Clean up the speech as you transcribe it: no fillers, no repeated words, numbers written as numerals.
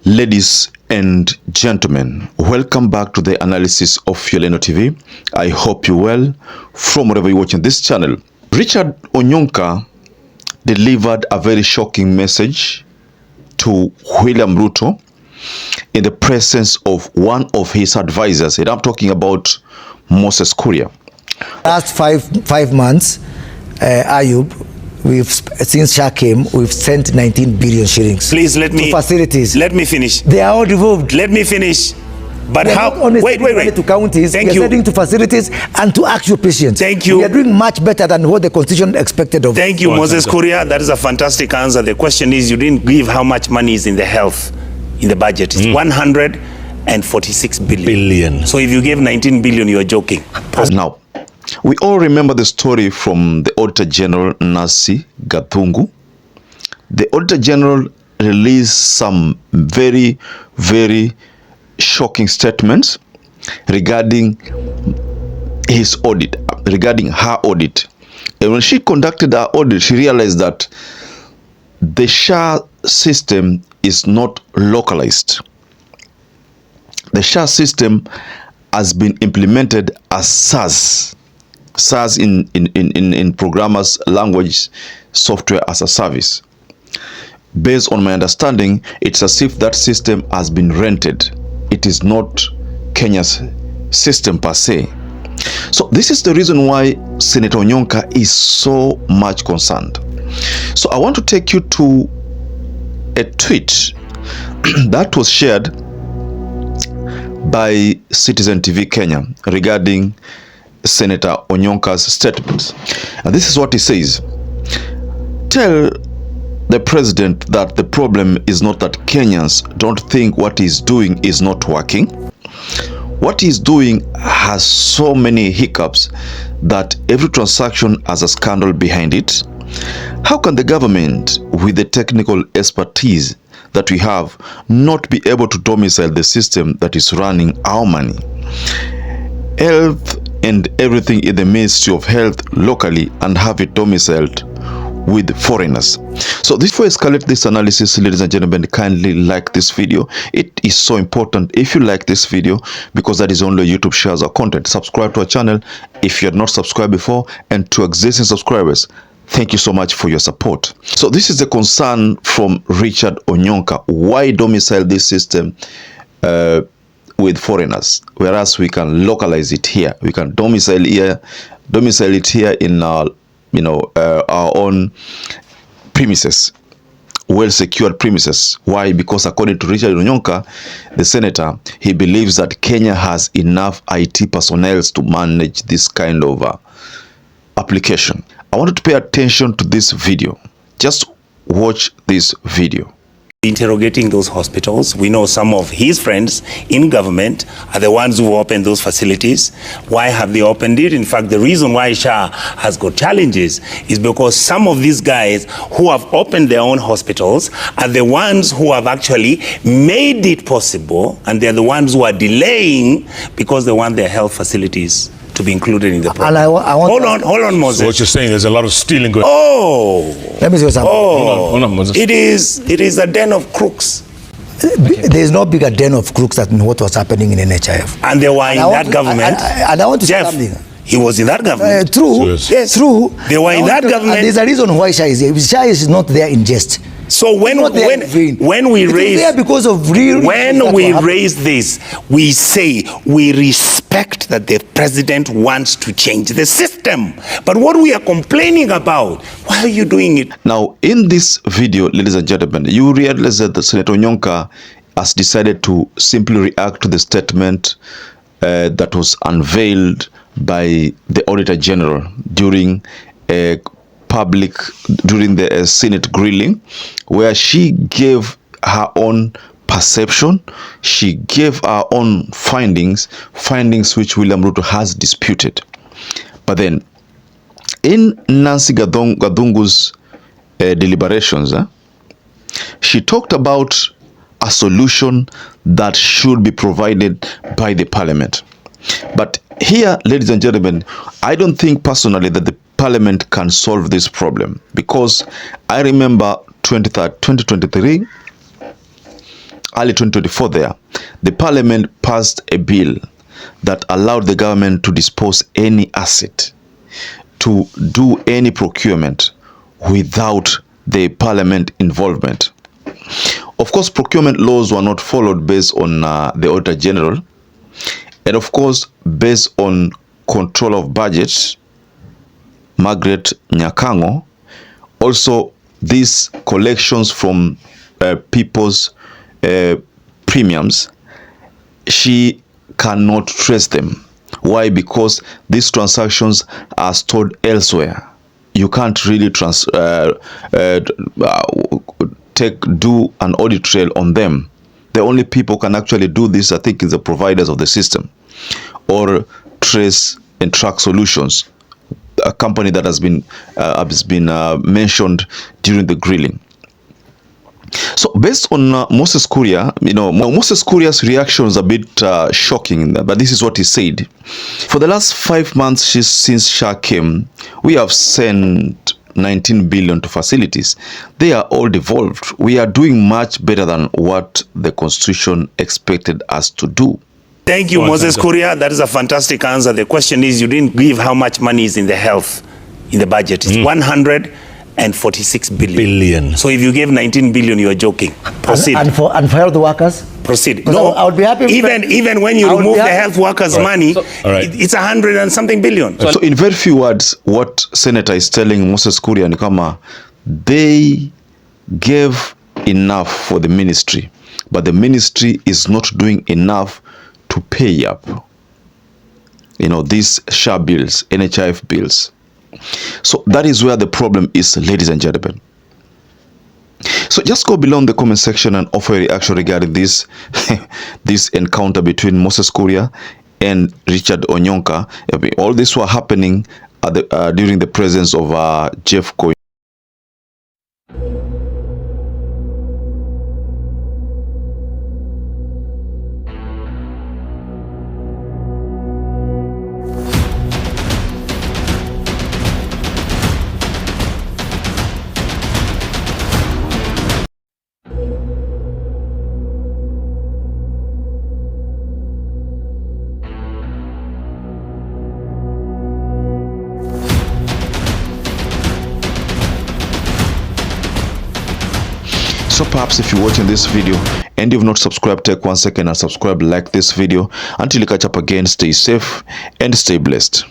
Ladies and gentlemen, welcome back to the analysis of YOLENO TV. I hope you're well from wherever you're watching this channel. Richard Onyonka delivered a very shocking message to William Ruto in the presence of one of his advisors, and I'm talking about Moses Kuria. Last five months, Ayub, since Shah came, we've sent 19 billion shillings. Please let me to facilities. Let me finish. They are all removed. Let me finish. But we how? Wait. To counties, Thank you. Sending to facilities and to actual patients. Thank you. We are doing much better than what the constitution expected of. Thank you, Moses Kuria. That is a fantastic answer. The question is, you didn't give how much money is in the health in the budget. It's 146 billion. So if you gave 19 billion, you are joking. Now, we all remember the story from the Auditor General Nancy Gathungu. The Auditor General released some very, very shocking statements regarding his audit, regarding her audit. And when she conducted her audit, she realized that the SHA system is not localized. The SHA system has been implemented as SaaS in programmers language, software as a service. Based on my understanding, it's as if that system has been rented. It is not Kenya's system per se. So this is the reason why Senator Onyonka is so much concerned. So I want to take you to a tweet that was shared by Citizen TV Kenya regarding Senator Onyonka's statements. And this is what he says. Tell the president that the problem is not that Kenyans don't think what he's doing is not working. What he's doing has so many hiccups that every transaction has a scandal behind it. How can the government, with the technical expertise that we have, not be able to domicile the system that is running our money? Health and everything in the Ministry of Health locally and have it domiciled with foreigners. So before I escalate this analysis, ladies and gentlemen, kindly like this video. It is so important if you like this video, because that is only YouTube shares our content. Subscribe to our channel if you had not subscribed before, and to existing subscribers, thank you so much for your support. So this is the concern from Richard Onyonka. Why domicile this system with foreigners, whereas we can localize it here? We can domicile it here in our own premises, well secured premises. Why? Because according to Richard Onyonka, the senator, he believes that Kenya has enough IT personnel to manage this kind of application. I wanted to pay attention to this video. Just watch this video. Interrogating those hospitals. We know some of his friends in government are the ones who opened those facilities. Why have they opened it? In fact, the reason why SHA has got challenges is because some of these guys who have opened their own hospitals are the ones who have actually made it possible, and they're the ones who are delaying because they want their health facilities to be included in the program. Hold on, Moses. So what you're saying, there's a lot of stealing going on. Oh, let me say something. Hold on, Moses. It is a den of crooks. There is no bigger den of crooks than what was happening in NHIF. And they were in that government. And I want to say something. He was in that government. True. Yes. True. They were in that government. And there's a reason why SHA is here. SHA is not there in jest. So when we raise this, we say we respect that the president wants to change the system. But what we are complaining about, why are you doing it? Now, in this video, ladies and gentlemen, you realize that Senator Onyonka has decided to simply react to the statement that was unveiled by the Auditor General during the Senate grilling, where she gave her own perception, she gave her own findings which William Ruto has disputed. But then, in Nancy Gathungu's deliberations, she talked about a solution that should be provided by the parliament. But here, ladies and gentlemen, I don't think personally that the parliament can solve this problem, because I remember 2023 early 2024 there, the parliament passed a bill that allowed the government to dispose any asset, to do any procurement without the parliament involvement. Of course, procurement laws were not followed based on the Auditor General, and of course, based on control of budgets, Margaret Nyakango. Also, these collections from people's premiums, she cannot trace them. Why? Because these transactions are stored elsewhere. You can't really do an audit trail on them. The only people can actually do this, I think, is the providers of the system, or Trace and Track Solutions, a company that has been mentioned during the grilling. So based on Moses Kuria, Moses Kuria's reaction is a bit shocking, but this is what he said. For the last 5 months since Shah came, we have sent 19 billion to facilities. They are all devolved. We are doing much better than what the Constitution expected us to do. Thank you, Moses Kuria. That is a fantastic answer. The question is, you didn't give how much money is in the health in the budget. It's 146 billion. So if you gave 19 billion, you are joking. Proceed. And for health workers? Proceed. No, I would be happy. Even when you remove the health workers' money, it's 100 and something billion. So in very few words, what Senator is telling Moses Kuria and Kama, they gave enough for the ministry, but the ministry is not doing enough to pay up, these SHA bills, NHIF bills. So that is where the problem is, ladies and gentlemen. So just go below in the comment section and offer a reaction regarding this this encounter between Moses Kuria and Richard Onyonka. All this were happening at during the presence of Jeff Koy. So perhaps if you're watching this video and you've not subscribed, take 1 second and subscribe, like this video. Until you catch up again, stay safe and stay blessed.